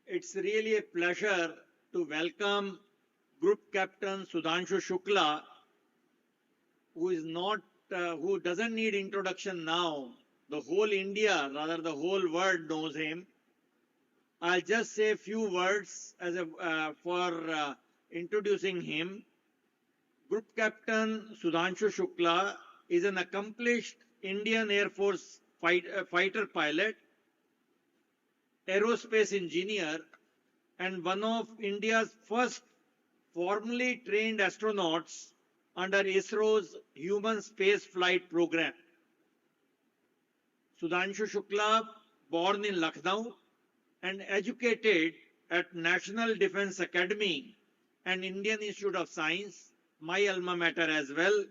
It's really a pleasure to welcome Group Captain Shubhanshu Shukla, who is not, who doesn't need introduction now. The whole India, rather the whole world knows him. I'll just say a few words for introducing him. Group Captain Shubhanshu Shukla is an accomplished Indian Air Force fighter pilot, aerospace engineer, and one of India's first formally trained astronauts under ISRO's human space flight program. Shubhanshu Shukla, born in Lucknow and educated at National Defense Academy and Indian Institute of Science, my alma mater as well,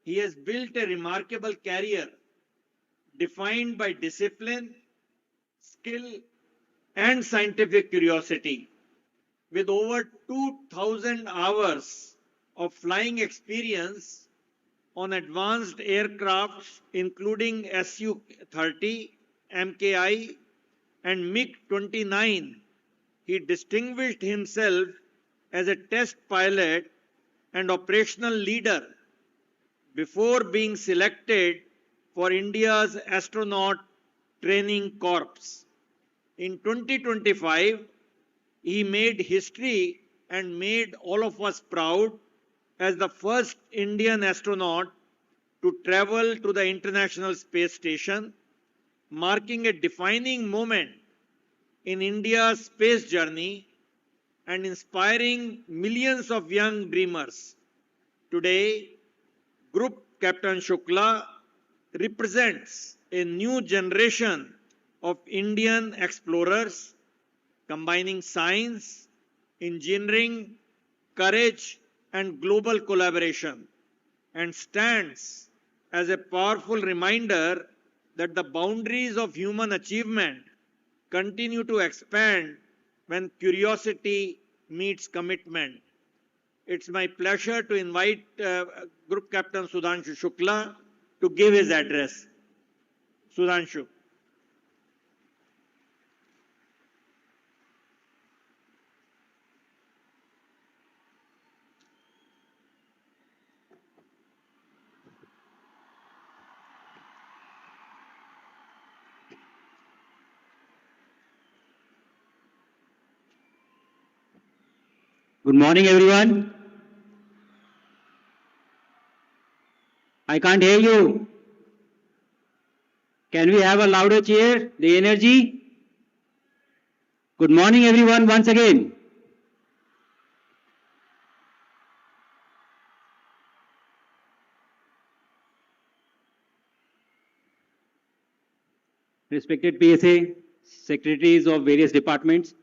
he has built a remarkable career defined by discipline, skill, and scientific curiosity. With over 2,000 hours of flying experience on advanced aircrafts, including Su-30, MKI, and MiG-29, he distinguished himself as a test pilot and operational leader before being selected for India's Astronaut Training Corps. In 2025, he made history and made all of us proud as the first Indian astronaut to travel to the International Space Station, marking a defining moment in India's space journey and inspiring millions of young dreamers. Today, Group Captain Shukla represents a new generation of Indian explorers combining science, engineering, courage, and global collaboration, and stands as a powerful reminder that the boundaries of human achievement continue to expand when curiosity meets commitment. It's my pleasure to invite Group Captain Shubhanshu Shukla to give his address. Shubhanshu. Good morning, everyone. I can't hear you. Can we have a louder cheer? The energy? Good morning, everyone, once again. Respected PSA, secretaries of various departments,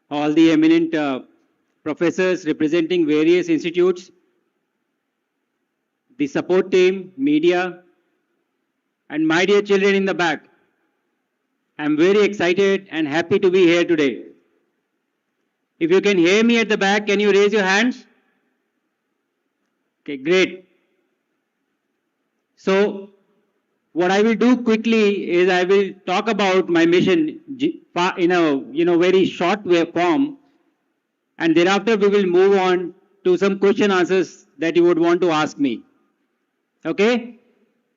all the eminent professors representing various institutes, the support team, media, and my dear children in the back. I'm very excited and happy to be here today. If you can hear me at the back, can you raise your hands? Okay, great. So, what I will do quickly is I will talk about my mission in a very short form, and thereafter we will move on to some question answers that you would want to ask me. Okay?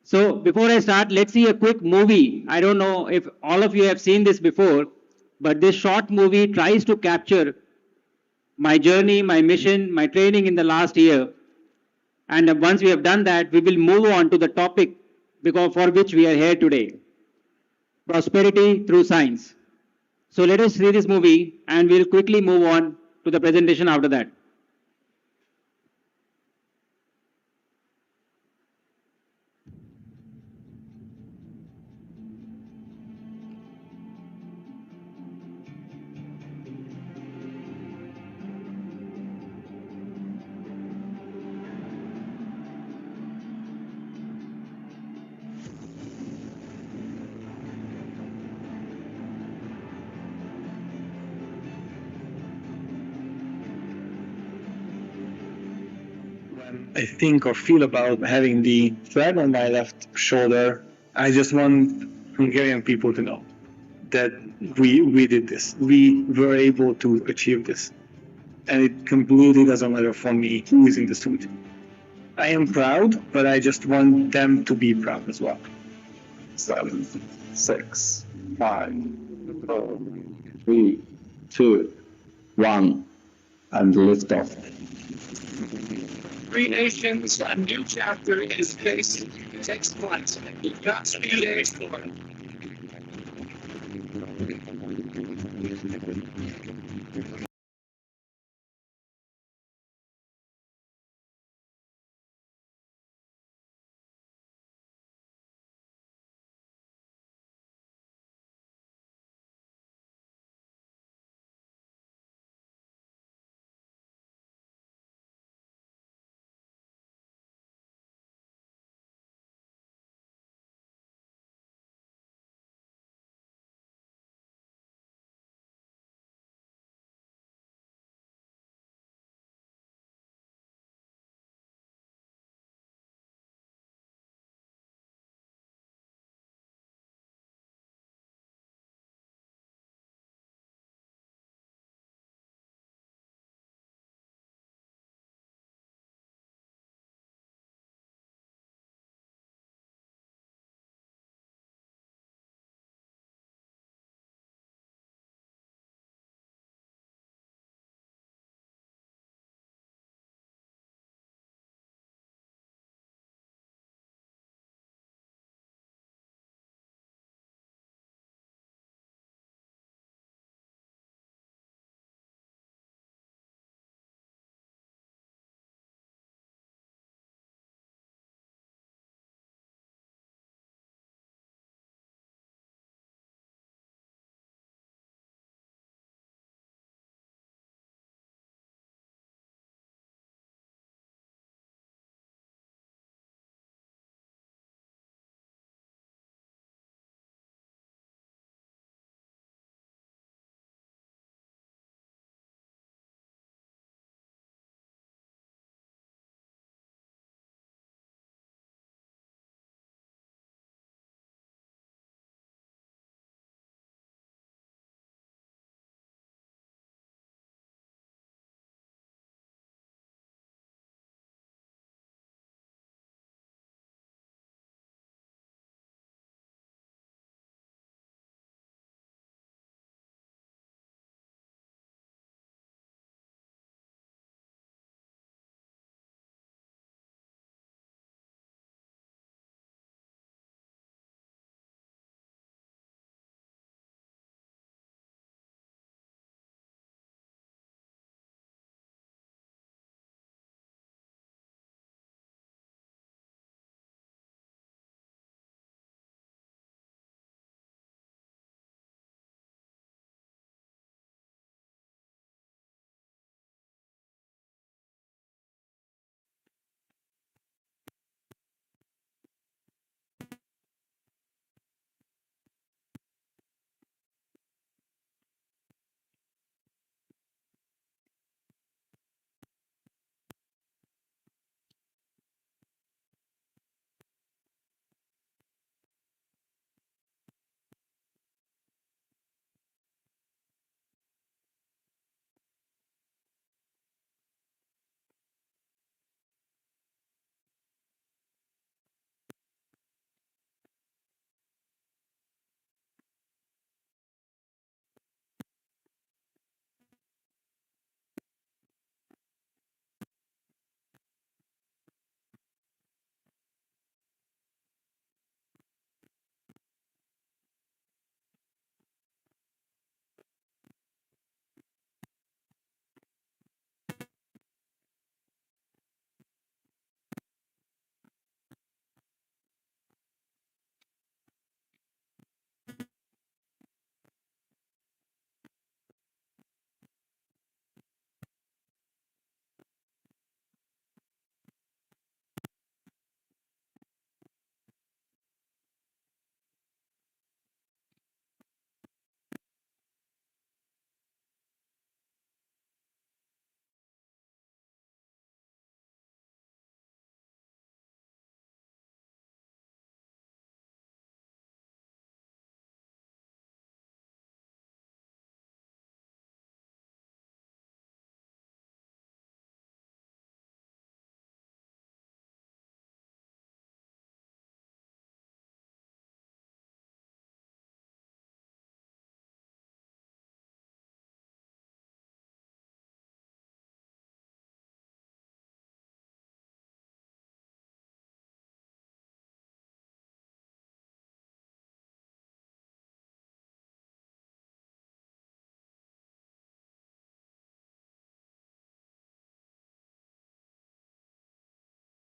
So before I start, let's see a quick movie. I don't know if all of you have seen this before, but this short movie tries to capture my journey, my mission, my training in the last year. And once we have done that, we will move on to the topic for which we are here today. Prosperity through science. So let us see this movie and we'll quickly move on to the presentation after that. I think or feel about having the flag on my left shoulder, I just want Hungarian people to know that we did this. We were able to achieve this. And it completely doesn't matter for me who is in the suit. I am proud, but I just want them to be proud as well. 7, 6, 5, 4, 3, 2, 1, and lift off. Three Nations, a new chapter is based. It takes place. You've got 3 days for it.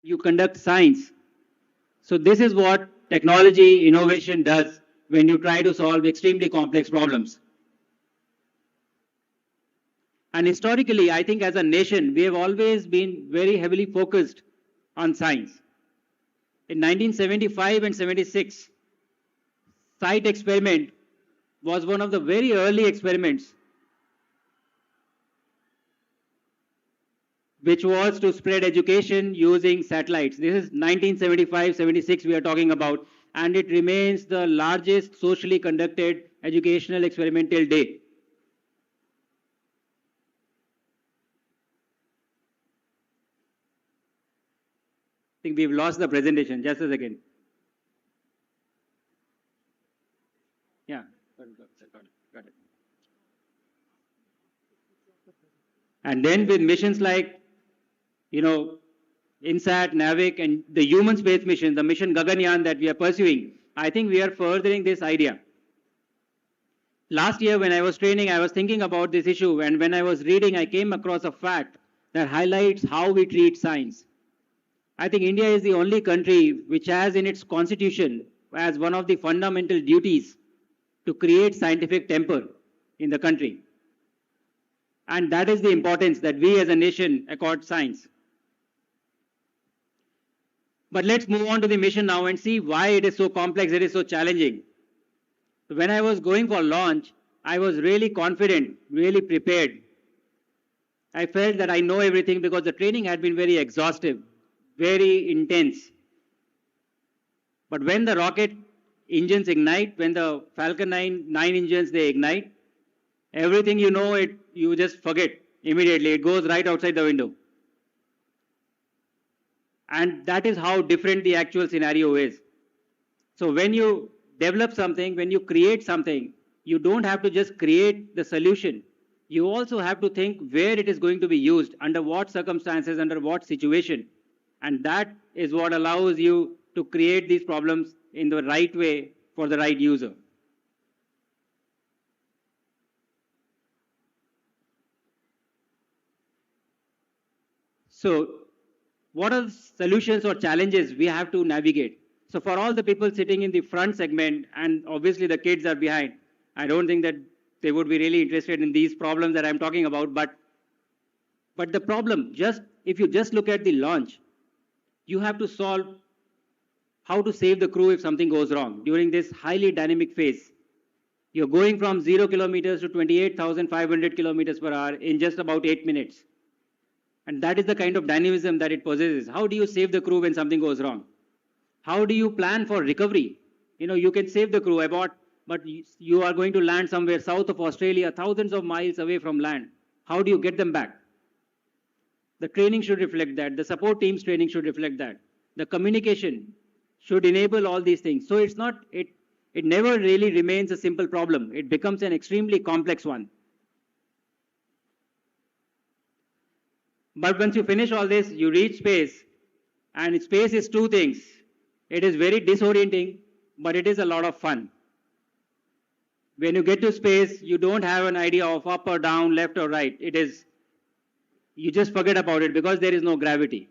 you conduct science. So this is what technology innovation does when you try to solve extremely complex problems. And historically, I think as a nation, we have always been very heavily focused on science. In 1975 and 76, site experiment was one of the very early experiments which was to spread education using satellites. This is 1975-76 we are talking about, and it remains the largest socially conducted educational experiment till date. I think we've lost the presentation. Just a second. Yeah, got it. And then with missions like, INSAT, NAVIC, and the human space mission, the mission Gaganyaan that we are pursuing, I think we are furthering this idea. Last year when I was training, I was thinking about this issue, and when I was reading, I came across a fact that highlights how we treat science. I think India is the only country which has in its constitution as one of the fundamental duties to create scientific temper in the country. And that is the importance that we as a nation accord science. But let's move on to the mission now and see why it is so complex, it is so challenging. When I was going for launch, I was really confident, really prepared. I felt that I know everything because the training had been very exhaustive, very intense. But when the rocket engines ignite, when the Falcon 9 engines, they ignite, everything you just forget immediately. It goes right outside the window. And that is how different the actual scenario is. So when you develop something, when you create something, you don't have to just create the solution. You also have to think where it is going to be used, under what circumstances, under what situation. And that is what allows you to create these problems in the right way for the right user. So what are the solutions or challenges we have to navigate? So for all the people sitting in the front segment, and obviously the kids are behind, I don't think that they would be really interested in these problems that I'm talking about, but the problem, if you just look at the launch, you have to solve how to save the crew if something goes wrong during this highly dynamic phase. You're going from 0 kilometers to 28,500 kilometers per hour in just about 8 minutes. And that is the kind of dynamism that it possesses. How do you save the crew when something goes wrong? How do you plan for recovery? You can save the crew, but you are going to land somewhere south of Australia, thousands of miles away from land. How do you get them back? The training should reflect that. The support team's training should reflect that. The communication should enable all these things. So it never really remains a simple problem. It becomes an extremely complex one. But once you finish all this, you reach space, and space is two things. It is very disorienting, but it is a lot of fun. When you get to space, you don't have an idea of up or down, left or right. You just forget about it because there is no gravity.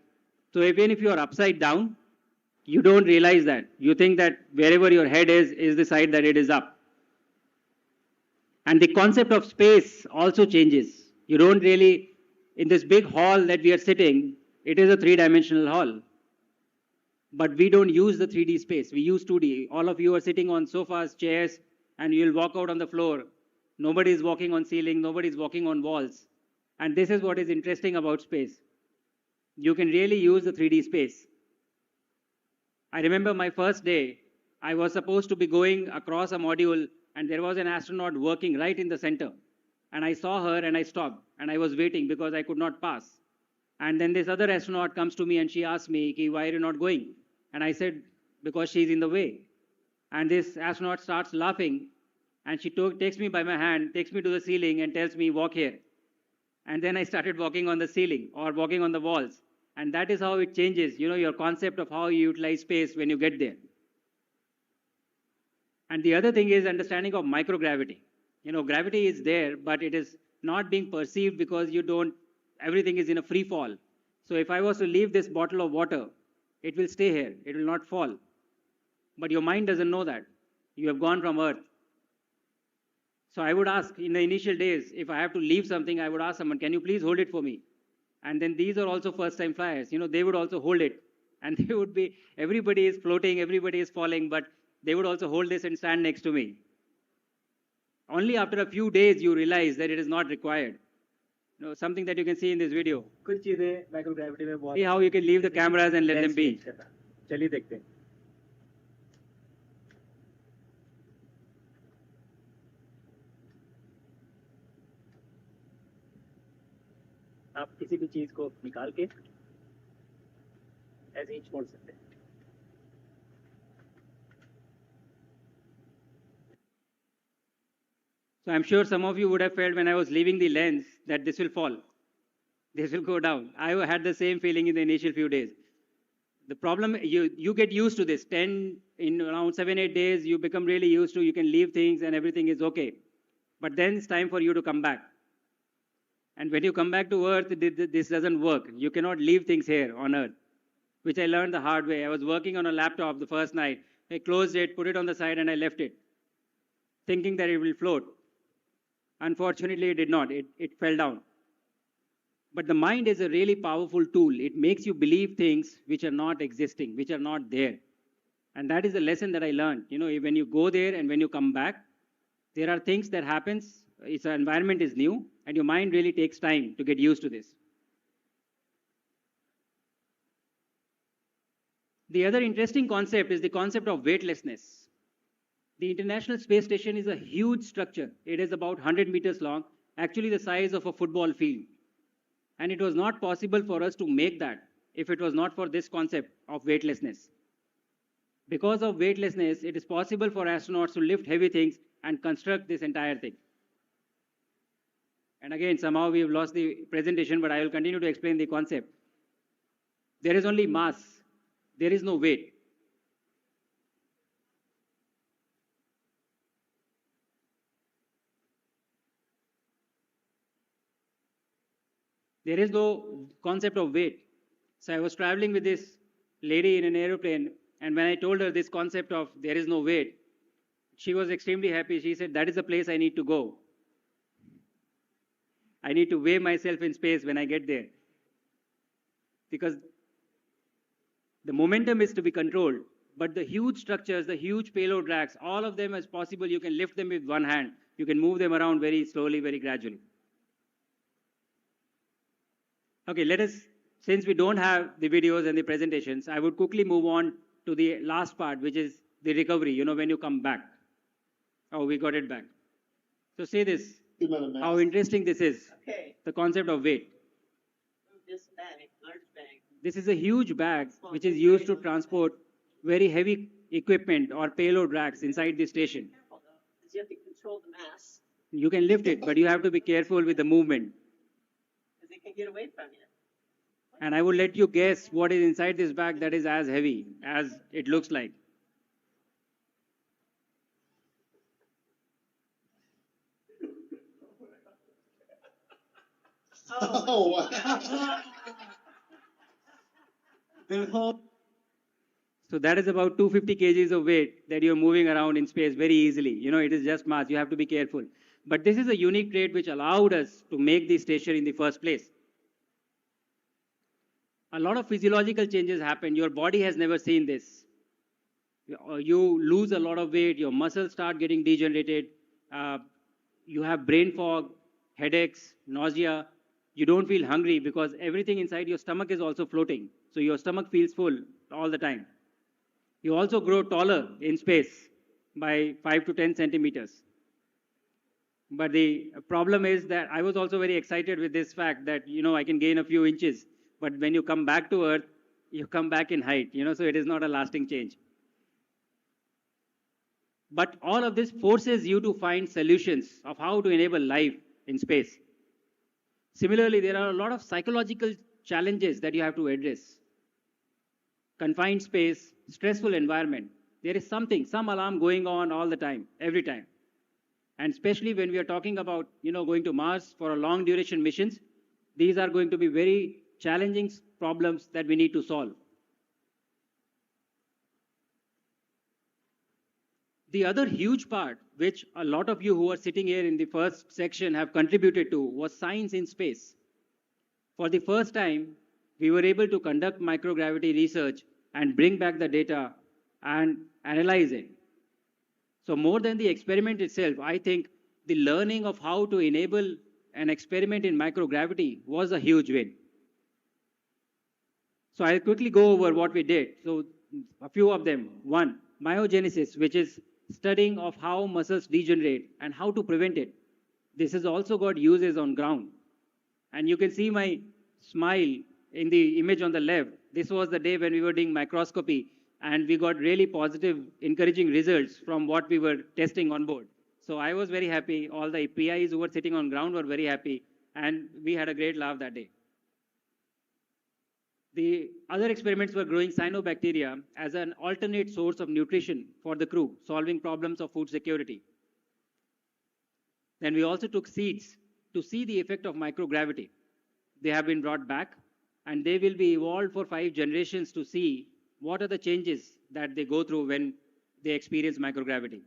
So even if you are upside down, you don't realize that. You think that wherever your head is the side that it is up. And the concept of space also changes. You don't really, in this big hall that we are sitting, it is a three-dimensional hall. But we don't use the 3D space. We use 2D. All of you are sitting on sofas, chairs, and you'll walk out on the floor. Nobody is walking on ceiling. Nobody is walking on walls. And this is what is interesting about space. You can really use the 3D space. I remember my first day, I was supposed to be going across a module, and there was an astronaut working right in the center. And I saw her and I stopped, and I was waiting because I could not pass. And then this other astronaut comes to me and she asks me, why are you not going? And I said, because she's in the way. And this astronaut starts laughing, and she takes me by my hand, takes me to the ceiling and tells me, walk here. And then I started walking on the ceiling or walking on the walls. And that is how it changes, your concept of how you utilize space when you get there. And the other thing is understanding of microgravity. Gravity is there, but it is not being perceived because everything is in a free fall. So if I was to leave this bottle of water It will stay here. It will not fall. But your mind doesn't know that. You have gone from Earth. So I would ask, in the initial days, if I have to leave something, I would ask someone, can you please hold it for me? And then these are also first-time flyers. They would also hold it. And they would be, everybody is floating, everybody is falling, but they would also hold this and stand next to me. Only after a few days you realize that it is not required. Something that you can see in this video. कुछ चीजें microgravity में बहुत See how you can leave the cameras and let them be. चलिए देखते हैं. आप किसी भी चीज को निकाल के ऐसे ही छोड़ सकते हैं. So I'm sure some of you would have felt when I was leaving the lens that this will fall. This will go down. I had the same feeling in the initial few days. The problem, you get used to this. In around 7-8 days, you become really used to, you can leave things and everything is okay. But then it's time for you to come back. And when you come back to Earth, this doesn't work. You cannot leave things here on Earth, which I learned the hard way. I was working on a laptop the first night. I closed it, put it on the side, and I left it, thinking that it will float. Unfortunately, it did not. It fell down. But the mind is a really powerful tool. It makes you believe things which are not existing, which are not there. And that is the lesson that I learned. When you go there and when you come back, there are things that happens. Its environment is new, and your mind really takes time to get used to this. The other interesting concept is the concept of weightlessness. The International Space Station is a huge structure. It is about 100 meters long, actually the size of a football field. And it was not possible for us to make that if it was not for this concept of weightlessness. Because of weightlessness, it is possible for astronauts to lift heavy things and construct this entire thing. And again, somehow we have lost the presentation, but I will continue to explain the concept. There is only mass. There is no weight. There is no concept of weight. So I was traveling with this lady in an aeroplane, and when I told her this concept of there is no weight, she was extremely happy. She said, that is the place I need to go. I need to weigh myself in space when I get there. Because the momentum is to be controlled, but the huge structures, the huge payload racks, all of them as possible, you can lift them with one hand. You can move them around very slowly, very gradually. Okay, since we don't have the videos and the presentations, I would quickly move on to the last part, which is the recovery, when you come back. Oh, we got it back. So say this, how interesting this is, Okay, the concept of weight. move this bag, large bag. This is a huge bag which is used to transport very heavy equipment or payload racks inside the station. Careful though, because you have to control the mass, You can lift it, but you have to be careful with the movement. because it can get away from you. And I will let you guess what is inside this bag that is as heavy as it looks like. So that is about 250 kgs of weight that you're moving around in space very easily. It is just mass. You have to be careful. But this is a unique trait which allowed us to make the station in the first place. A lot of physiological changes happen. Your body has never seen this. You lose a lot of weight. Your muscles start getting degenerated. You have brain fog, headaches, nausea. You don't feel hungry because everything inside your stomach is also floating. So your stomach feels full all the time. You also grow taller in space by 5 to 10 centimeters. But the problem is that I was also very excited with this fact that, I can gain a few inches. But when you come back to Earth, you come back in height, so it is not a lasting change. But all of this forces you to find solutions of how to enable life in space. Similarly, there are a lot of psychological challenges that you have to address. Confined space, stressful environment. There is some alarm going on all the time, every time. And especially when we are talking about, going to Mars for a long duration missions, these are going to be very challenging problems that we need to solve. The other huge part, which a lot of you who are sitting here in the first section have contributed to, was science in space. For the first time, we were able to conduct microgravity research and bring back the data and analyze it. So more than the experiment itself, I think the learning of how to enable an experiment in microgravity was a huge win. So I'll quickly go over what we did. So a few of them. One, myogenesis, which is studying of how muscles degenerate and how to prevent it. This has also got uses on ground. And you can see my smile in the image on the left. This was the day when we were doing microscopy and we got really positive, encouraging results from what we were testing on board. So I was very happy. All the PIs who were sitting on ground were very happy. And we had a great laugh that day. The other experiments were growing cyanobacteria as an alternate source of nutrition for the crew, solving problems of food security. Then we also took seeds to see the effect of microgravity. They have been brought back and they will be evolved for 5 generations to see what are the changes that they go through when they experience microgravity.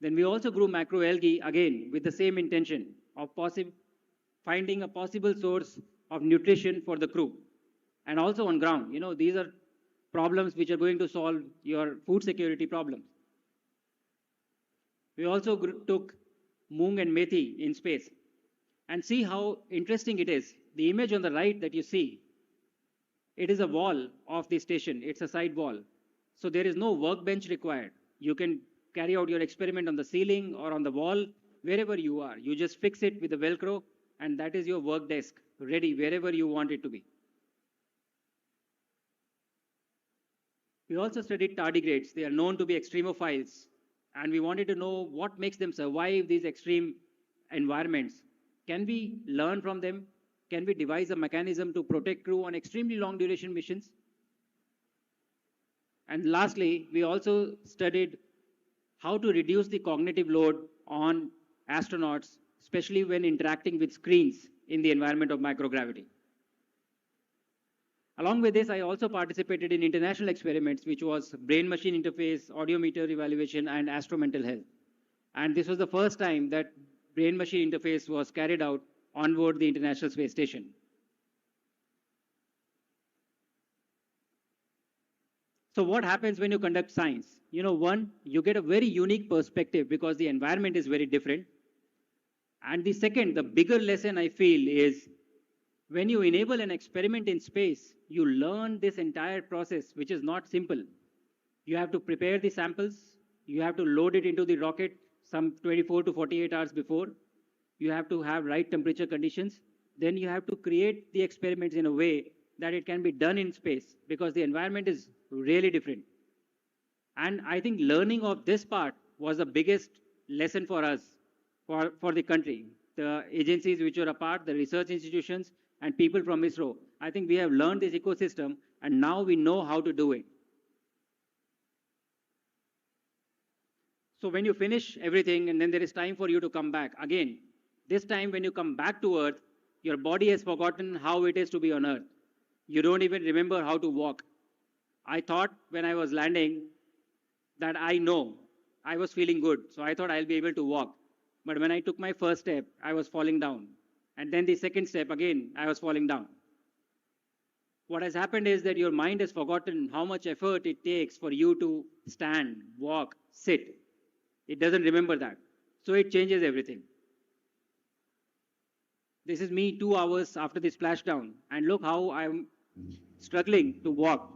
Then we also grew macroalgae again with the same intention of finding a possible source of nutrition for the crew and also on ground. These are problems which are going to solve your food security problems. We also took moong and methi in space and see how interesting it is. The image on the right that you see, it is a wall of the station. It's a side wall. So there is no workbench required. You can carry out your experiment on the ceiling or on the wall, wherever you are. You just fix it with a Velcro and that is your work desk, ready wherever you want it to be. We also studied tardigrades. They are known to be extremophiles. And we wanted to know what makes them survive these extreme environments. Can we learn from them? Can we devise a mechanism to protect crew on extremely long duration missions? And lastly, we also studied how to reduce the cognitive load on astronauts, especially when interacting with screens in the environment of microgravity. Along with this, I also participated in international experiments, which was brain-machine interface, audiometer evaluation, and astromental health. And this was the first time that brain-machine interface was carried out on board the International Space Station. So what happens when you conduct science? One, you get a very unique perspective because the environment is very different. And the second, the bigger lesson I feel is when you enable an experiment in space, you learn this entire process, which is not simple. You have to prepare the samples. You have to load it into the rocket some 24 to 48 hours before. You have to have right temperature conditions. Then you have to create the experiments in a way that it can be done in space because the environment is really different. And I think learning of this part was the biggest lesson for us, for the country. The agencies which are apart, the research institutions, and people from ISRO. I think we have learned this ecosystem and now we know how to do it. So when you finish everything and then there is time for you to come back, again, this time when you come back to Earth, your body has forgotten how it is to be on Earth. You don't even remember how to walk. I thought when I was landing that I know, I was feeling good, so I thought I'll be able to walk. But when I took my first step, I was falling down. And then the second step, again, I was falling down. What has happened is that your mind has forgotten how much effort it takes for you to stand, walk, sit. It doesn't remember that. So it changes everything. This is me 2 hours after the splashdown. And look how I'm struggling to walk.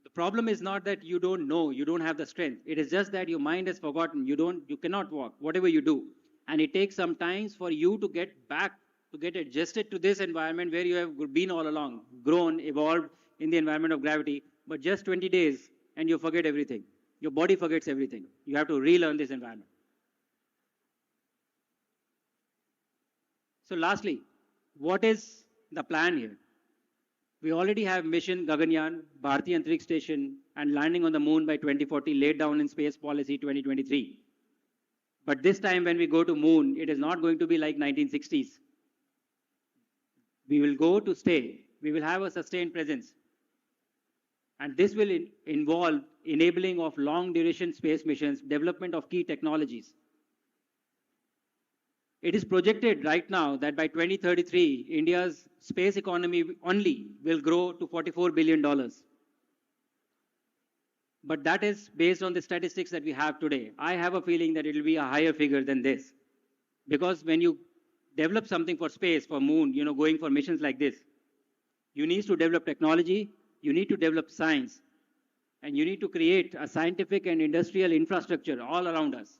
The problem is not that you don't know, you don't have the strength. It is just that your mind has forgotten. You cannot walk, whatever you do. And it takes some time for you to get back, to get adjusted to this environment where you have been all along, grown, evolved in the environment of gravity. But just 20 days and you forget everything. Your body forgets everything. You have to relearn this environment. So lastly, what is the plan here? We already have mission Gaganyaan, Bharatiya Antariksh Station, and landing on the moon by 2040 laid down in Space Policy 2023. But this time when we go to moon, it is not going to be like 1960s. We will go to stay. We will have a sustained presence. And this will involve enabling of long duration space missions, development of key technologies. It is projected right now that by 2033, India's space economy only will grow to $44 billion. But that is based on the statistics that we have today. I have a feeling that it will be a higher figure than this. Because when you develop something for space, for moon, going for missions like this, you need to develop technology, you need to develop science, and you need to create a scientific and industrial infrastructure all around us.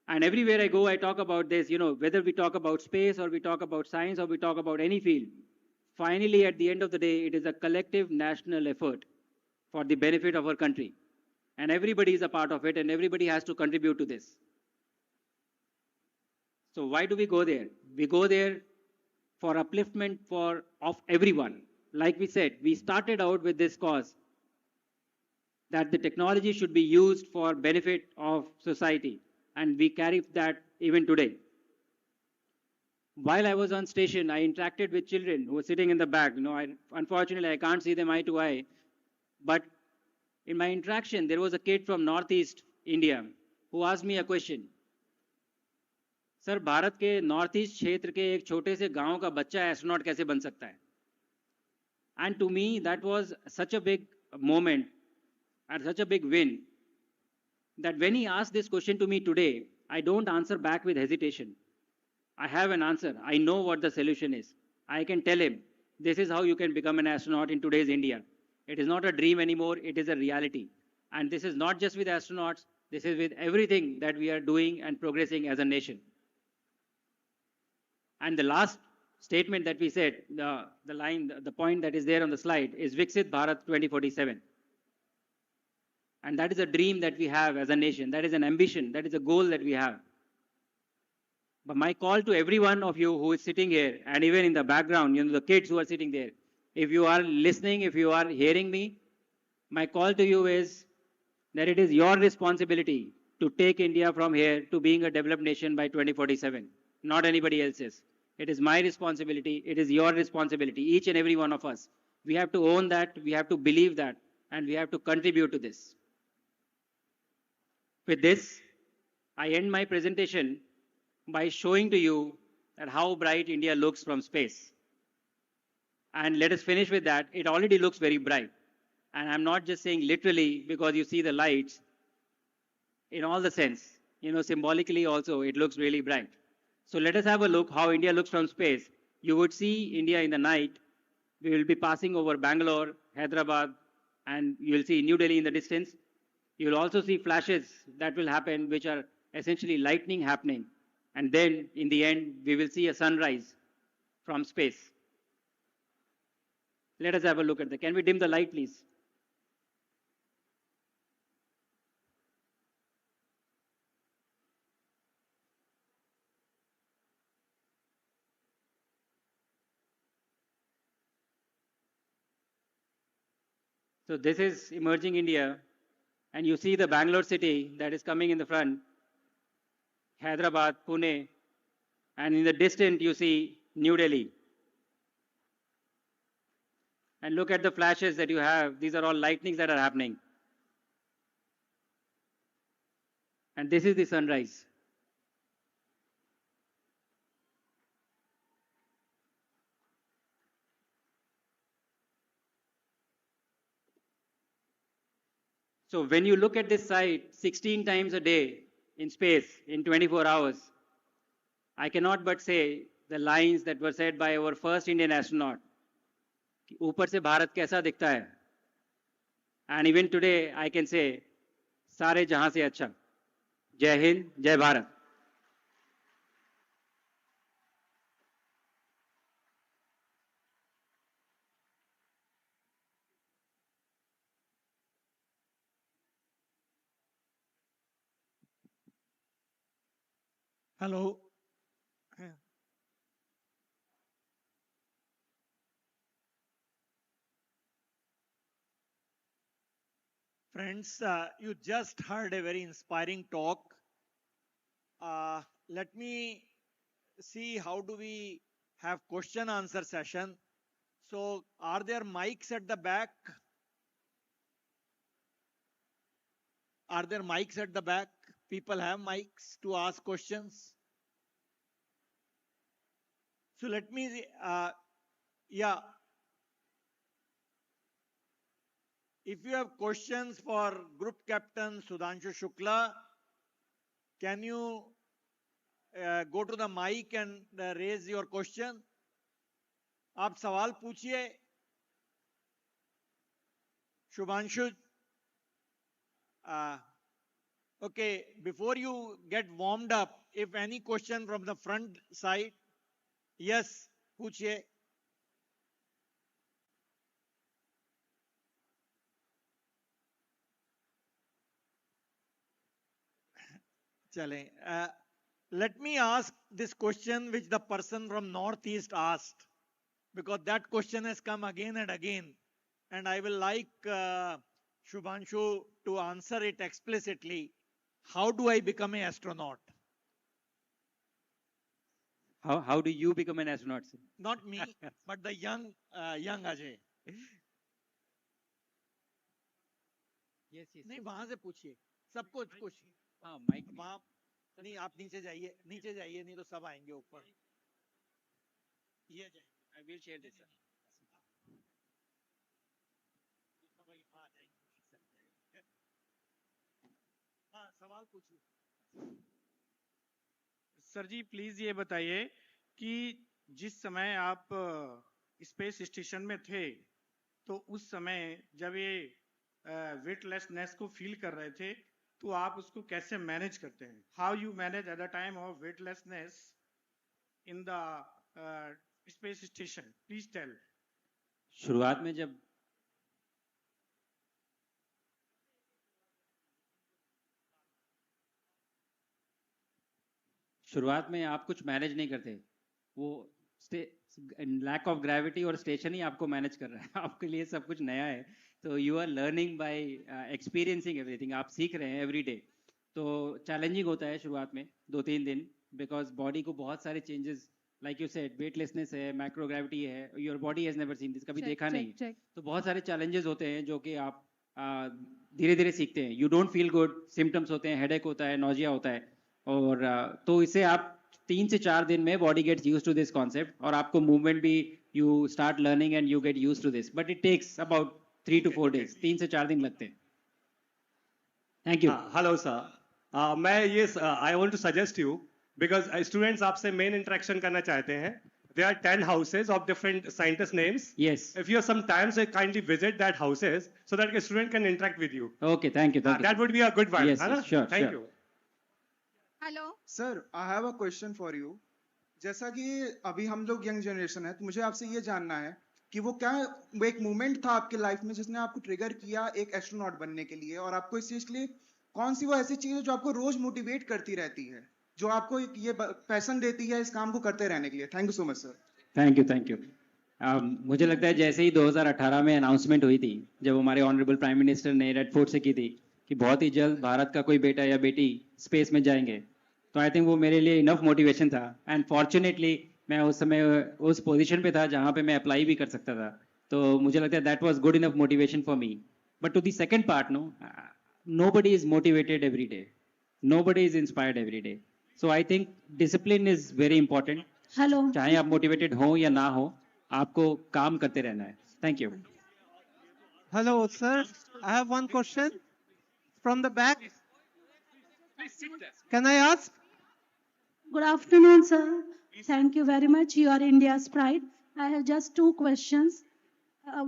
And everywhere I go, I talk about this, whether we talk about space or we talk about science or we talk about any field. Finally, at the end of the day, it is a collective national effort for the benefit of our country. And everybody is a part of it and everybody has to contribute to this. So why do we go there? We go there for upliftment of everyone. Like we said, we started out with this cause that the technology should be used for benefit of society. And we carry that even today. While I was on station, I interacted with children who were sitting in the back. Unfortunately, I can't see them eye to eye. But in my interaction, there was a kid from Northeast India who asked me a question. Sir Bharat के north east क्षेत्र के एक छोटे से गांव का बच्चा astronaut कैसे बन सकता है? And to me, that was such a big moment and such a big win that when he asked this question to me today, I don't answer back with hesitation. I have an answer. I know what the solution is. I can tell him, this is how you can become an astronaut in today's India. It is not a dream anymore, it is a reality. And this is not just with astronauts, this is with everything that we are doing and progressing as a nation. And the last statement that we said, the point that is there on the slide is Viksit Bharat 2047. And that is a dream that we have as a nation. That is an ambition. That is a goal that we have. But my call to every one of you who is sitting here, and even in the background, the kids who are sitting there, if you are listening, if you are hearing me, my call to you is that it is your responsibility to take India from here to being a developed nation by 2047, not anybody else's. It is my responsibility. It is your responsibility, each and every one of us. We have to own that. We have to believe that. And we have to contribute to this. With this, I end my presentation by showing to you that how bright India looks from space. And let us finish with that. It already looks very bright. And I'm not just saying literally because you see the lights. In all the sense, symbolically also, it looks really bright. So let us have a look how India looks from space. You would see India in the night. We will be passing over Bangalore, Hyderabad, and you will see New Delhi in the distance. You will also see flashes that will happen, which are essentially lightning happening. And then, in the end, we will see a sunrise from space. Let us have a look at that. Can we dim the light, please? So this is emerging India. And you see the Bangalore city that is coming in the front, Hyderabad, Pune, and in the distance you see New Delhi. And look at the flashes that you have. These are all lightnings that are happening. And this is the sunrise. So when you look at this site 16 times a day in space in 24 hours, I cannot but say the lines that were said by our first Indian astronaut. ऊपर से भारत कैसा दिखता है? And even today I can say, सारे जहां से अच्छा. जय हिंद, जय Bharat. Hello. Friends, you just heard a very inspiring talk. Let me see how do we have question answer session. So are there mics at the back? Are there mics at the back? People have mics to ask questions. So let me, yeah. If you have questions for Group Captain Sudhanshu Shukla, can you go to the mic and raise your question? आप सवाल पूछिए. Shubhanshu. Okay, before you get warmed up, if any question from the front side, yes, पूछिए. चलें. Let me ask this question which the person from Northeast asked, because that question has come again and again, and I will like Shubhanshu to answer it explicitly. How do I become an astronaut? How do you become an astronaut, sir? Not me, but the young Ajay. Yes, yes. नहीं वहां से पूछिए, सबको कुछ. हाँ, mic. वहां नहीं, आप नीचे जाइए नहीं तो सब आएंगे ऊपर. ये जाइए. I will share this, sir. हाँ, सवाल पूछिए. सर जी प्लीज ये बताइए कि जिस समय आप स्पेस स्टेशन में थे तो उस समय जब ये वेटलेसनेस को फील कर रहे थे तो आप उसको कैसे मैनेज करते हैं? How you manage at the time of weightlessness in the space station, please tell. शुरुआत में जब शुरुआत में आप कुछ मैनेज नहीं करते, वो लैक ऑफ ग्रेविटी और स्टेशन ही आपको मैनेज कर रहा है. आपके लिए सब कुछ नया है, तो you are learning by experiencing everything. आप सीख रहे हैं एवरी डे. तो चैलेंजिंग होता है शुरुआत में 2-3 दिन, बिकॉज बॉडी को बहुत सारे changes, like you said weightlessness है, माइक्रोग्रेविटी है, your body has never seen this, कभी देखा नहीं. तो बहुत सारे चैलेंजेस होते हैं जो कि आप धीरे धीरे सीखते हैं. You don't feel good, symptoms होते हैं, हेडेक होता है, नोजिया होता है, और तो इससे आप 3 से 4 दिन में body gets used to this concept, और आपको मूवमेंट भी you start learning and you get used to this, but it takes about 3 to 4 days. 3 से 4 दिन लगते हैं. Thank you. हेलो सर, मैं ये I want to suggest you because students आपसे मेन इंटरेक्शन करना चाहते हैं. There are 10 houses of different scientist names. Yes. If you have some time, so kindly visit that houses so that a student can interact with you. Okay, thank you. Thank you. That would be a good one. Yes, है ना? yes, sure, Thank sure. you. Hello sir, I have a question for you. जैसा कि अभी हम लोग young generation है, तो मुझे आपसे ये जानना है कि वो एक मोमेंट था आपके लाइफ में जिसने आपको ट्रिगर किया एक एस्ट्रोनॉट बनने के लिए, और आपको इस चीज के लिए कौन सी वो ऐसी चीज है जो आपको रोज मोटिवेट करती रहती है, जो आपको ये पैशन देती है इस काम को करते रहने के लिए? Thank you so much sir. Thank you. मुझे लगता है जैसे ही 2018 में अनाउंसमेंट हुई थी, जब हमारे ऑनरेबल प्राइम मिनिस्टर ने रेड फोर्ट से की थी कि बहुत ही जल्द भारत का कोई बेटा या बेटी स्पेस में जाएंगे, तो आई थिंक वो मेरे लिए इनफ मोटिवेशन था. एंड फॉर्चुनेटली मैं उस समय उस पोजीशन पे था जहाँ पे मैं अप्लाई भी कर सकता था, तो मुझे लगता है that was good enough motivation for me. But to the second part, nobody is motivated every day, nobody is inspired every day, so I think discipline is very important. Hello चाहे आप मोटिवेटेड हो या ना हो, आपको काम करते रहना है. Thank you. Hello, sir. I have one question from the back. Can I ask? Good afternoon, sir. Thank you very much. You are India's pride. I have just 2 questions.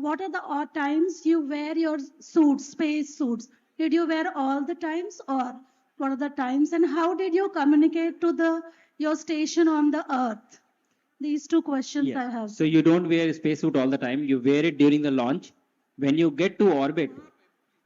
What are the odd times you wear your suits, space suits? Did you wear all the times, or what are the times? And how did you communicate to your station on the Earth? These 2 questions I have. So you don't wear a spacesuit all the time. You wear it during the launch. When you get to orbit,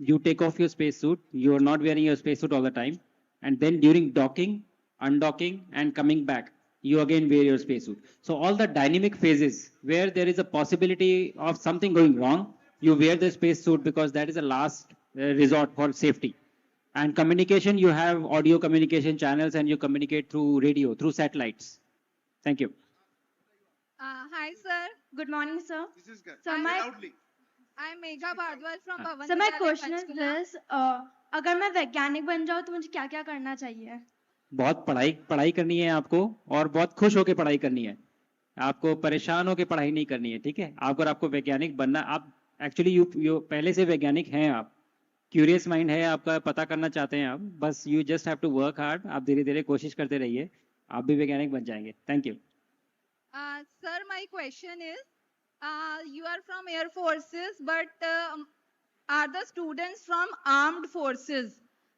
you take off your spacesuit. You are not wearing your spacesuit all the time. And then during docking, undocking, and coming back, you again wear your spacesuit. So all the dynamic phases where there is a possibility of something going wrong, you wear the spacesuit, because that is the last resort for safety. And communication, you have audio communication channels and you communicate through radio, through satellites. Thank you. Hi, sir. Good morning, sir. This is good. So Say my, loudly. I'm Megha Bhardwaj from Bhavan. So my Vidyalaya, question is Panchkula. this: अगर मैं वैज्ञानिक बन जाऊँ तो मुझे क्या-क्या करना चाहिए? बहुत पढ़ाई करनी है आपको और बहुत खुश होकर पढ़ाई करनी है. आपको परेशान होकर पढ़ाई नहीं करनी है, ठीक है? अगर आपको वैज्ञानिक बनना, आप एक्चुअली यू पहले से वैज्ञानिक हैं, आप क्यूरियस माइंड है आपका, पता करना चाहते हैं आप, बस you just have to work hard. आप धीरे धीरे कोशिश करते रहिए, आप भी वैज्ञानिक बन जाएंगे. Thank you. Sir, my question is, you are from Air Forces, but are the students from armed forces?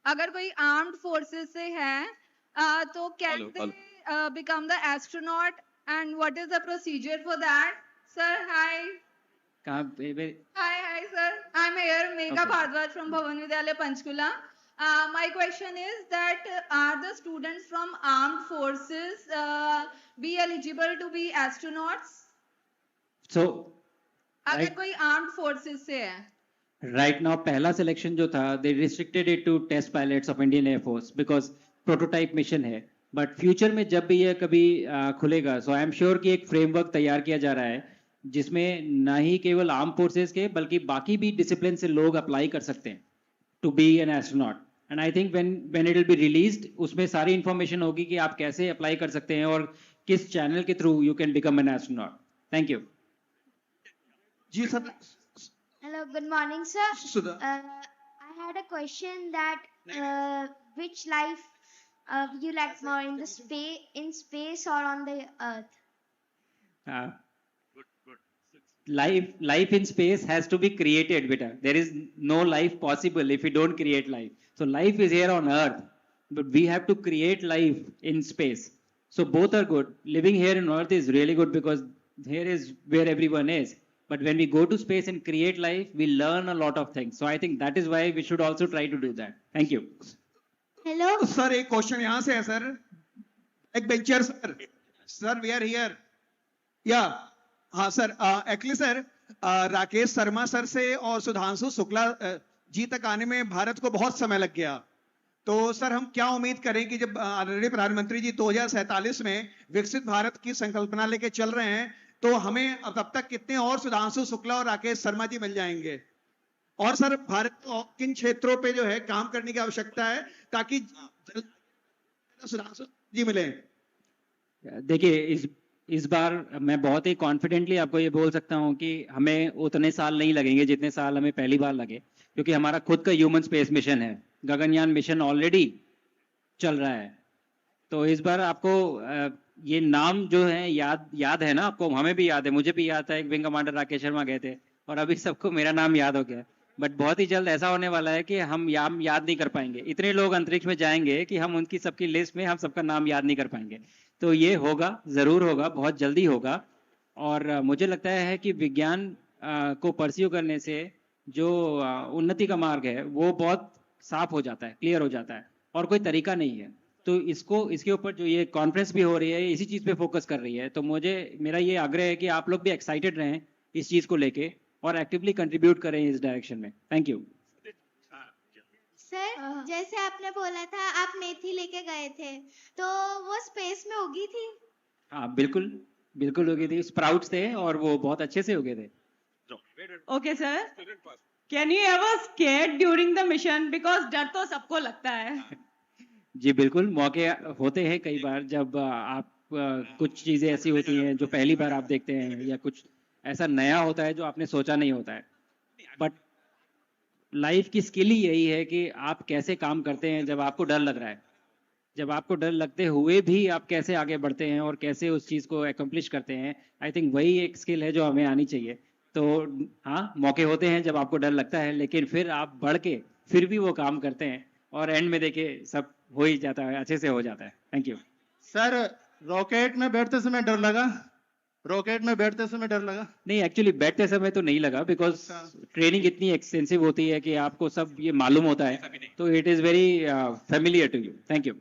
अगर कोई armed forces से है, तो can they become the astronaut? And what is the procedure for that? Sir, hi. Hi, sir. I'm here, Megha Bhardwaj from Bhavan Vidyalaya, Panchkula. My question is that are the students from armed forces be eligible to be astronauts? So, अगर कोई armed forces से है. right now पहला selection जो था, they restricted it to test pilots of Indian Air Force because prototype mission है. But future में जब भी ये कभी खुलेगा, सो आई एम श्योर कि एक फ्रेमवर्क तैयार किया जा रहा है जिसमें ना ही केवल आर्म फोर्सेस के बल्कि बाकी भी डिसिप्लिन से लोग अप्लाई कर सकते हैं to be an astronaut. And I think when it will be released, उसमें सारी इंफॉर्मेशन होगी कि आप कैसे अप्लाई कर सकते हैं और किस चैनल के through you can become an astronaut. Thank you. जी sir. Hello, good morning, sir. Sudha. I had a question that which life you like more in space or on the earth? Life in space has to be created, beta. There is no life possible if we don't create life. So life is here on earth, but we have to create life in space. So both are good. Living here on earth is really good because here is where everyone is. But when we go to space and create life, we learn a lot of things. So I think that is why we should also try to do that. Thank you. Hello. Sir एक question यहाँ से है sir. एक bencher sir. Sir we are here. या हाँ sir, actually sir Rakesh Sharma sir से और सुधांशु शुक्ला जी तक आने में भारत को बहुत समय लग गया. तो सर हम क्या उम्मीद करें कि जब आदरणीय प्रधानमंत्री जी 2047 में विकसित भारत की संकल्पना लेके चल रहे हैं, तो हमें तब तक कितने और सुधांशु शुक्ला और राकेश शर्मा जी मिल जाएंगे? और सर भारत को किन क्षेत्रों पे जो है काम करने की आवश्यकता है ताकि सुधांशु जी मिले? देखिए, इस बार मैं बहुत ही कॉन्फिडेंटली आपको ये बोल सकता हूँ कि हमें उतने साल नहीं लगेंगे जितने साल हमें पहली बार लगे, क्योंकि हमारा खुद का ह्यूमन स्पेस मिशन है. गगनयान मिशन ऑलरेडी चल रहा है. तो इस बार आपको ये नाम जो है याद है ना आपको? हमें भी याद है, मुझे भी याद था. एक विंग कमांडर राकेश शर्मा गए थे और अभी सबको मेरा नाम याद हो गया. बट बहुत ही जल्द ऐसा होने वाला है कि हम याद नहीं कर पाएंगे. इतने लोग अंतरिक्ष में जाएंगे कि हम उनकी सबकी लिस्ट में हम सबका नाम याद नहीं कर पाएंगे. तो ये होगा, जरूर होगा, बहुत जल्दी होगा. और मुझे लगता है कि विज्ञान को परस्यू करने से जो उन्नति का मार्ग है वो बहुत साफ हो जाता है, क्लियर हो जाता है, और कोई तरीका नहीं है. तो इसके ऊपर जो ये कॉन्फ्रेंस भी हो रही है इसी चीज पे फोकस कर रही है. तो मेरा ये आग्रह है कि आप लोग भी एक्साइटेड रहें इस चीज को लेके और एक्टिवली कंट्रीब्यूट करें इस डायरेक्शन में. Thank you. सर जैसे आपने बोला था आप मेथी लेके गए थे, तो वो स्पेस में उगी थी? हाँ बिल्कुल उगी थी. स्प्राउट्स थे और वो बहुत अच्छे से उगे थे. Okay sir, can you ever skate during the mission? Because डर तो सबको लगता है. जी बिल्कुल, मौके होते हैं कई बार जब आप कुछ चीजें ऐसी होती हैं जो पहली बार आप देखते हैं या कुछ ऐसा नया होता है जो आपने सोचा नहीं होता है. बट लाइफ की स्किल ही यही है कि आप कैसे काम करते हैं जब आपको डर लग रहा है. जब आपको डर लगते हुए भी आप कैसे आगे बढ़ते हैं और कैसे उस चीज को एकम्प्लिश करते हैं. आई थिंक वही एक स्किल है जो हमें आनी चाहिए. तो हाँ, मौके होते हैं जब आपको डर लगता है, लेकिन फिर आप बढ़ के फिर भी वो काम करते हैं और एंड में देखे सब हो ही जाता है, अच्छे से हो जाता है. Thank you. सर रॉकेट में बैठते समय डर लगा? रॉकेट में बैठते समय डर लगा? नहीं, एक्चुअली बैठते समय तो नहीं लगा, बिकॉज ट्रेनिंग इतनी एक्सटेंसिव होती है कि आपको सब ये मालूम होता है. तो it is very familiar to you. Thank you.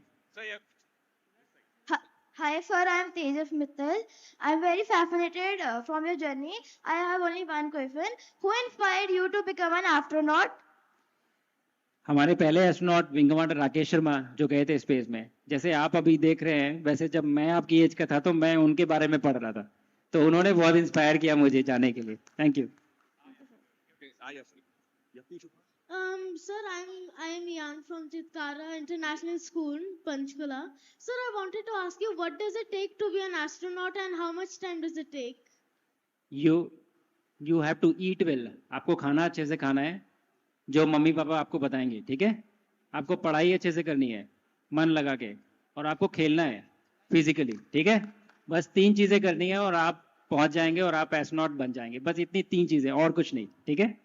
Hi sir, I am Tejas Mittal. I am very fascinated from your journey. I have only one question. Who inspired you to become an astronaut? हमारे पहले astronaut wing commander Rakesh Sharma जो गए थे space में, जैसे आप अभी देख रहे हैं, वैसे जब मैं आपकी एज का था तो मैं उनके बारे में पढ़ रहा था, तो उन्होंने बहुत इंस्पायर किया मुझे जाने के लिए. Thank you. Sir, I am Yan from Chitkara International School, Panchkula. Sir, I wanted to ask you, what does it take to be an astronaut and how much time does it take? You have to eat well. आपको खाना अच्छे से खाना है, जो mummy papa आपको बताएंगे, ठीक है. आपको पढ़ाई अच्छे से करनी है, मन लगा के, और आपको खेलना है फिजिकली, ठीक है. बस 3 चीजें करनी है और आप पहुंच जाएंगे और आप एस्ट्रोनॉट बन जाएंगे. बस इतनी 3 चीजें, और कुछ नहीं, ठीक है.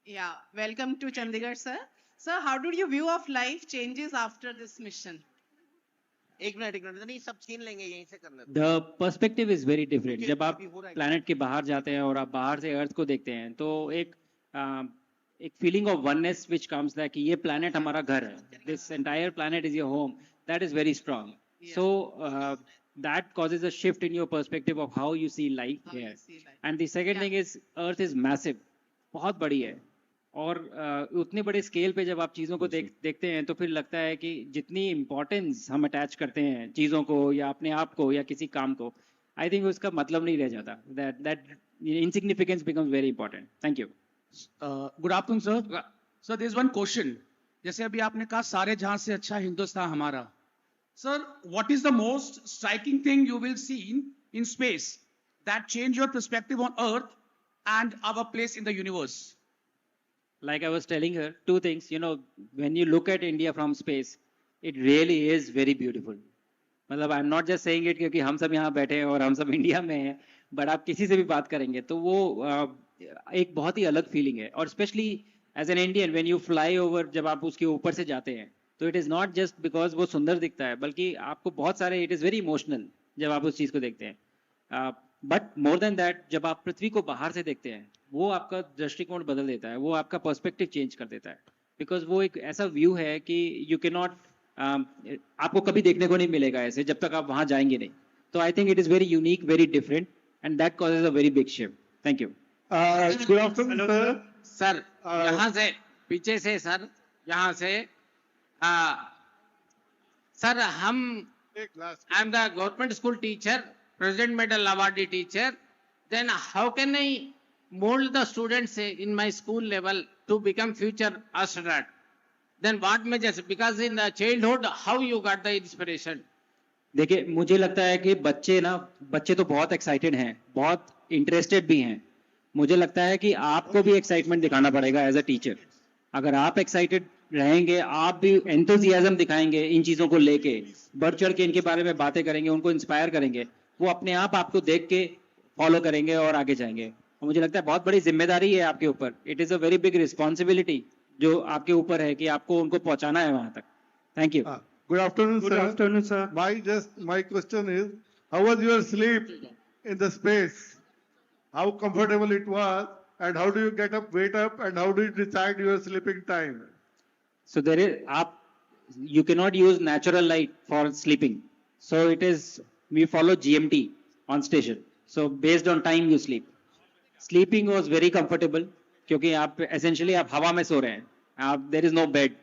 Yeah, welcome to Chandigarh, sir. Sir, how did your view of life changes after this mission? एक मिनट नहीं, सब छीन लेंगे यहीं से करना. The perspective is very different. जब आप प्लैनेट के बाहर जाते हैं और आप बाहर से अर्थ को देखते हैं, तो एक feeling of oneness which comes that कि ये प्लैनेट हमारा घर है. This entire planet is your home. That is very strong. So that causes a shift in your perspective of how you see life here. And the second thing is earth is massive. बहुत बड़ी है, और उतने बड़े scale पे जब आप चीज़ों को देखते हैं तो फिर लगता है कि जितनी इम्पोर्टेंस हम अटैच करते हैं चीज़ों को या अपने आप को या किसी काम को, आई थिंक उसका मतलब नहीं रह जाता. That insignificance becomes very important. Thank you. Good afternoon sir. Sir there is one question. जैसे अभी आपने कहा सारे जहां से अच्छा हिंदुस्तान हमारा. Sir what is the most striking thing you will see in space that change your perspective on earth and our place in the universe? Like I was telling her, 2 things. You know, when you look at India from space, it really is very beautiful. मतलब I'm not just saying it क्योंकि हम सब यहाँ बैठे हैं और हम सब इंडिया में हैं, बट आप किसी से भी बात करेंगे तो वो एक बहुत ही अलग फीलिंग है. और specially as an Indian when you fly over, जब आप उसके ऊपर से जाते हैं, तो it is not just because वो सुंदर दिखता है, बल्कि आपको बहुत सारे, इट इज़ वेरी इमोशनल जब आप उस चीज़ को देखते हैं. बट मोर देन दैट, जब आप पृथ्वी को बाहर से देखते हैं, वो आपका दृष्टिकोण बदल देता है, वो आपका पर्सपेक्टिव चेंज कर देता है. बिकॉज वो एक ऐसा व्यू है कि यू कैन नॉट, आपको कभी देखने को नहीं मिलेगा ऐसे जब तक आप वहां जाएंगे नहीं. तो I think it is very unique, very different, and that causes a very big shift. Thank you. Good afternoon sir. Sir यहाँ से पीछे से, सर यहाँ से, सर हम, I am the government school teacher, President Medal awardee teacher. Then how can I mold the students in my school level to become future astronaut? Then what measures? Because in the childhood, how you got the inspiration? देखिए, मुझे लगता है कि बच्चे तो बहुत excited हैं, बहुत इंटरेस्टेड भी हैं. मुझे लगता है कि आपको भी एक्साइटमेंट दिखाना पड़ेगा एज अ टीचर. अगर आप एक्साइटेड रहेंगे, आप भी एंथुजियाज्म दिखाएंगे इन चीज़ों को लेके, बढ़ चढ़ के इनके बारे में बातें करेंगे, उनको इंस्पायर करेंगे, वो अपने आप आपको देख के फॉलो करेंगे और आगे जाएंगे. और मुझे लगता है बहुत बड़ी जिम्मेदारी है आपके ऊपर. It is a very big responsibility जो आपके ऊपर है कि आपको उनको पहुंचाना है वहां तक. Thank you. Good afternoon sir. Good afternoon, sir. My question is, how was your sleep in the space? How comfortable it was, and how do you get up, wake up, and how do you decide your sleeping time? So you cannot use natural light for sleeping. So we follow GMT on station. So based on time you sleep. Sleeping was very comfortable क्योंकि आप essentially आप हवा में सो रहे हैं. There is no bed.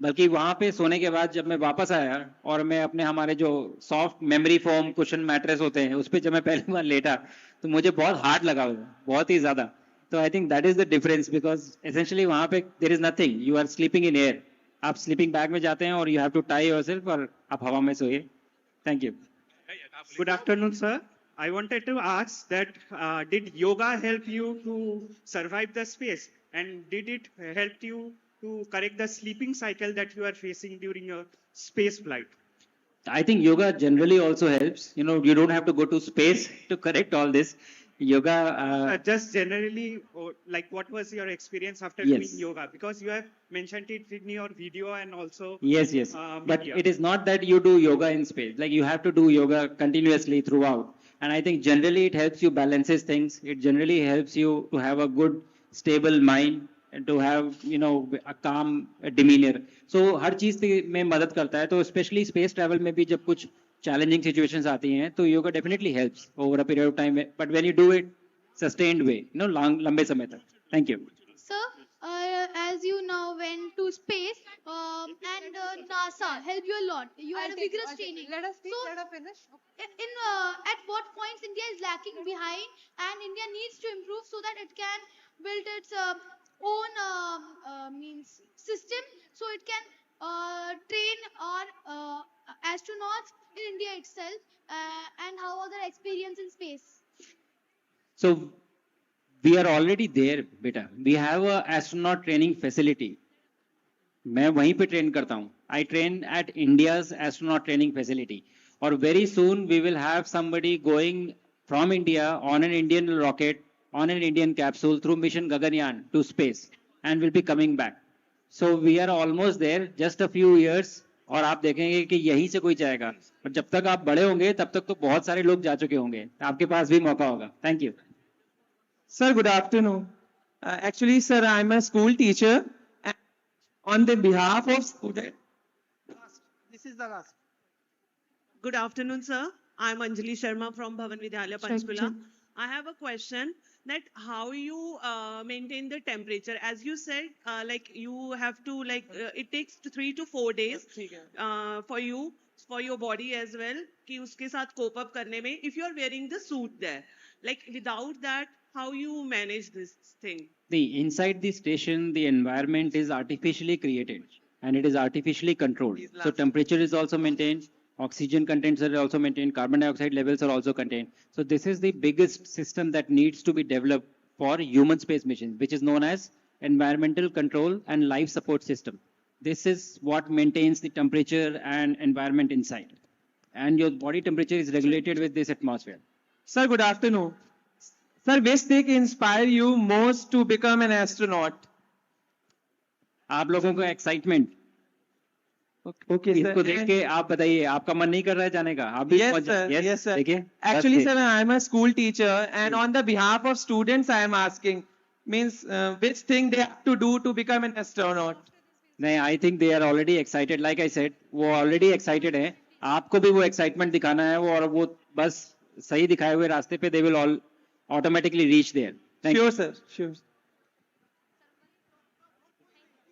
बल्कि वहाँ पे सोने के बाद जब मैं वापस आया और मैं अपने हमारे जो soft memory foam cushion mattress होते हैं उस पर जब मैं पहली बार लेटा तो मुझे बहुत हार्ड लगा, बहुत ही ज्यादा. तो I think that is the difference, because essentially वहाँ पे there is nothing, you are sleeping in air. आप स्लीपिंग बैग में जाते हैं और you have to tie yourself और आप हवा में सोइए. Thank you. Good afternoon, sir. I wanted to ask that did yoga help you to survive the space, and did it help you to correct the sleeping cycle that you are facing during your space flight? I think yoga generally also helps. You know, you don't have to go to space to correct all this. Yoga. Just generally, like what was your experience after Yes. doing yoga? Because you have mentioned it in your video and also. Yes. But media. it is not that you do yoga in space. Like you have to do yoga continuously throughout. And I think generally it helps you balances things. It generally helps you to have a good, stable mind and to have, you know, a calm demeanor. So हर चीज में मदद करता है. तो especially space travel में भी जब कुछ challenging situations आती हैं तो yoga definitely helps over a period of time. But when you do it sustained way, you know, लंबे समय तक. Thank you. Sir, as as you now went to space, and NASA helped you a lot. You had a vigorous training. Let us speak. So, Let us finish. in at what points India is lacking behind, and India needs to improve so that it can build its own means system, so it can train our astronauts in India itself, and how are their experience in space? So we are already there, beta. We have a astronaut training facility. मैं वहीं पे train करता हूँ. I train at India's astronaut training facility. और very soon we will have somebody going from India on an Indian rocket, on an Indian capsule through mission Gaganyaan to space, and will be coming back. So we are almost there, just a few years. और आप देखेंगे कि यहीं से कोई जाएगा. और जब तक आप बड़े होंगे तब तक तो बहुत सारे लोग जा चुके होंगे. आपके पास भी मौका होगा. Thank you. Sir, good afternoon. Actually, sir, I'm a school teacher. And on the behalf of students. This is the last. Good afternoon, sir. I'm Anjali Sharma from Bhavan Vidyalaya, Panchkula. I have a question that how you maintain the temperature. As you said, like you have to it takes 3 to 4 days for you, for your body as well, कि उसके साथ cope up करने में. If you are wearing the suit there, like without that, how you manage this thing? Inside the station, the environment is artificially created and it is artificially controlled. So temperature is also maintained, oxygen contents are also maintained, carbon dioxide levels are also contained. So this is the biggest system that needs to be developed for human space missions, which is known as environmental control and life support system. This is what maintains the temperature and environment inside. And your body temperature is regulated with this atmosphere. Sir, good afternoon. Sir, which thing inspire you most to become an astronaut? आप लोगों को excitement. Okay, sir. इसको देख के आप बताइए, आपका मन नहीं कर रहा है जाने का? आप भी Yes, sir. Yes, sir. देखिए. Actually, sir, I am a school teacher, and on the behalf of students, I am asking, means which thing they have to do to become an astronaut? नहीं, I think they are already excited. Like I said, वो already excited हैं. आपको भी वो excitement दिखाना है, और वो बस सही दिखाए हुए रास्ते पे they will all automatically reach there. Thank you. Sure, sir. Sure.